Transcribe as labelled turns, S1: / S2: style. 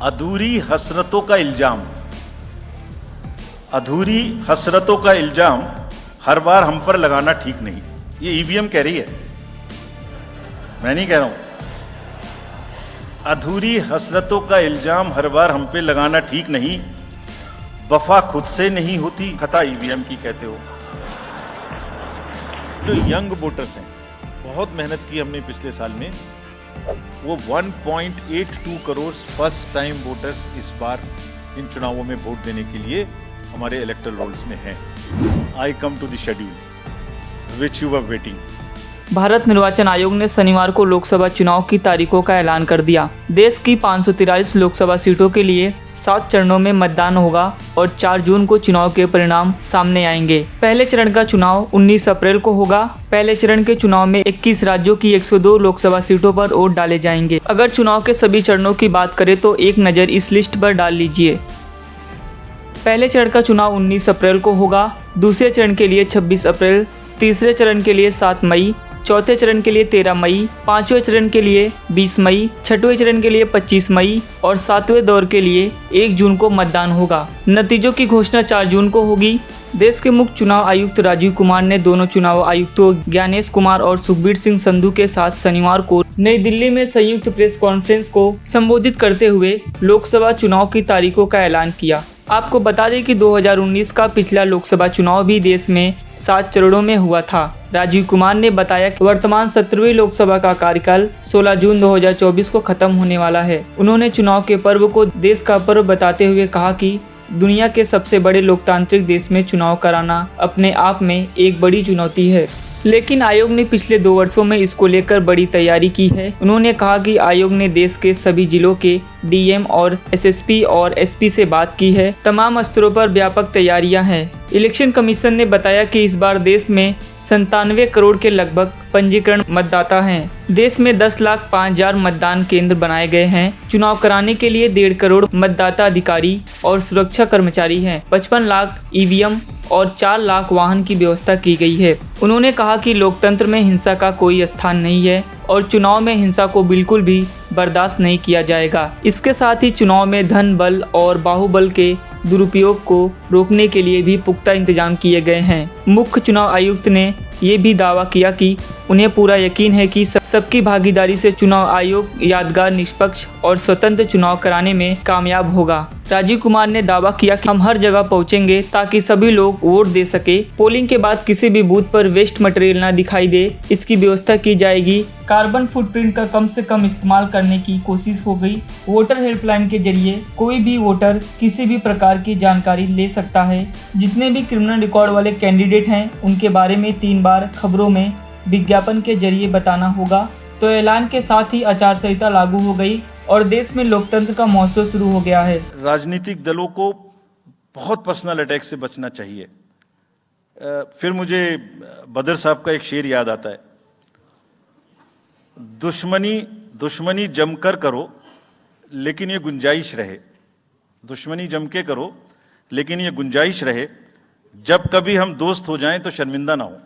S1: अधूरी हसरतों का इल्जाम, अधूरी हसरतों का इल्जाम हर बार हम पर लगाना ठीक नहीं। ये ईवीएम कह रही है, मैं नहीं कह रहा हूं। अधूरी हसरतों का इल्जाम हर बार हम पे लगाना ठीक नहीं, वफा खुद से नहीं होती, खता ईवीएम की कहते हो। जो यंग वोटर्स हैं, बहुत मेहनत की हमने पिछले साल में, वो 1.82 करोड़ फर्स्ट टाइम वोटर्स इस बार इन चुनावों में वोट देने के लिए हमारे इलेक्टोरल रोल्स में हैं। I come to the schedule which you were waiting.
S2: Bharat निर्वाचन आयोग ने शनिवार को लोकसभा चुनाव की तारीखों का ऐलान कर दिया। देश की 543 लोकसभा सीटों के लिए 7 चरणों में मतदान होगा और 4 जून को चुनाव के परिणाम सामने आएंगे। पहले चरण का चुनाव 19 अप्रैल को होगा। पहले चरण के चुनाव में 21 राज्यों की 102 लोकसभा सीटों पर वोट डाले जाएंगे। अगर चुनाव के सभी चरणों की बात करें तो एक नज़र इस लिस्ट पर डाल लीजिए। पहले चरण का चुनाव 19 अप्रैल को होगा, दूसरे चरण के लिए 26 अप्रैल, तीसरे चरण के लिए 7 मई, चौथे चरण के लिए 13 मई, पांचवें चरण के लिए 20 मई, छठवें चरण के लिए 25 मई और सातवें दौर के लिए 1 जून को मतदान होगा। नतीजों की घोषणा 4 जून को होगी। देश के मुख्य चुनाव आयुक्त राजीव कुमार ने दोनों चुनाव आयुक्तों ज्ञानेश कुमार और सुखबीर सिंह संधू के साथ शनिवार को नई दिल्ली में संयुक्त प्रेस कॉन्फ्रेंस को संबोधित करते हुए लोकसभा चुनाव की तारीखों का ऐलान किया। आपको बता दें कि 2019 का पिछला लोकसभा चुनाव भी देश में 7 चरणों में हुआ था। राजीव कुमार ने बताया कि वर्तमान 17वीं लोकसभा का कार्यकाल 16 जून 2024 को खत्म होने वाला है। उन्होंने चुनाव के पर्व को देश का पर्व बताते हुए कहा कि दुनिया के सबसे बड़े लोकतांत्रिक देश में चुनाव कराना अपने आप में एक बड़ी चुनौती है, लेकिन आयोग ने पिछले 2 वर्षों में इसको लेकर बड़ी तैयारी की है। उन्होंने कहा कि आयोग ने देश के सभी जिलों के डीएम और एसएसपी और एसपी से बात की है। तमाम स्तरों पर व्यापक तैयारियां हैं। इलेक्शन कमीशन ने बताया कि इस बार देश में 97 करोड़ के लगभग पंजीकरण मतदाता हैं। देश में 10,05,000 मतदान केंद्र बनाए गए हैं। चुनाव कराने के लिए 1.5 करोड़ मतदाता अधिकारी और सुरक्षा कर्मचारी हैं। 55 लाख ईवीएम और 4 लाख वाहन की व्यवस्था की गई है। उन्होंने कहा कि लोकतंत्र में हिंसा का कोई स्थान नहीं है और चुनाव में हिंसा को बिल्कुल भी बर्दाश्त नहीं किया जाएगा। इसके साथ ही चुनाव में धन बल और बाहुबल के दुरुपयोग को रोकने के लिए भी पुख्ता इंतजाम किए गए हैं। मुख्य चुनाव आयुक्त ने ये भी दावा किया कि उन्हें पूरा यकीन है कि सबकी भागीदारी से चुनाव आयोग यादगार, निष्पक्ष और स्वतंत्र चुनाव कराने में कामयाब होगा। राजीव कुमार ने दावा किया कि हम हर जगह पहुंचेंगे ताकि सभी लोग वोट दे सके। पोलिंग के बाद किसी भी बूथ पर वेस्ट मटेरियल न दिखाई दे, इसकी व्यवस्था की जाएगी। कार्बन फुटप्रिंट का कम से कम इस्तेमाल करने की कोशिश हो गई। वोटर हेल्पलाइन के जरिए कोई भी वोटर किसी भी प्रकार की जानकारी ले सकता है। जितने भी क्रिमिनल रिकॉर्ड वाले कैंडिडेट हैं उनके बारे में 3 बार खबरों में विज्ञापन के जरिए बताना होगा। तो ऐलान के साथ ही आचार संहिता लागू हो गई और देश में लोकतंत्र का महोत्सव शुरू हो गया है।
S1: राजनीतिक दलों को बहुत पर्सनल अटैक से बचना चाहिए। फिर मुझे बदर साहब का एक शेर याद आता है, दुश्मनी जमकर करो लेकिन ये गुंजाइश रहे, दुश्मनी जम के करो लेकिन ये गुंजाइश रहे, जब कभी हम दोस्त हो जाएं तो शर्मिंदा ना हो।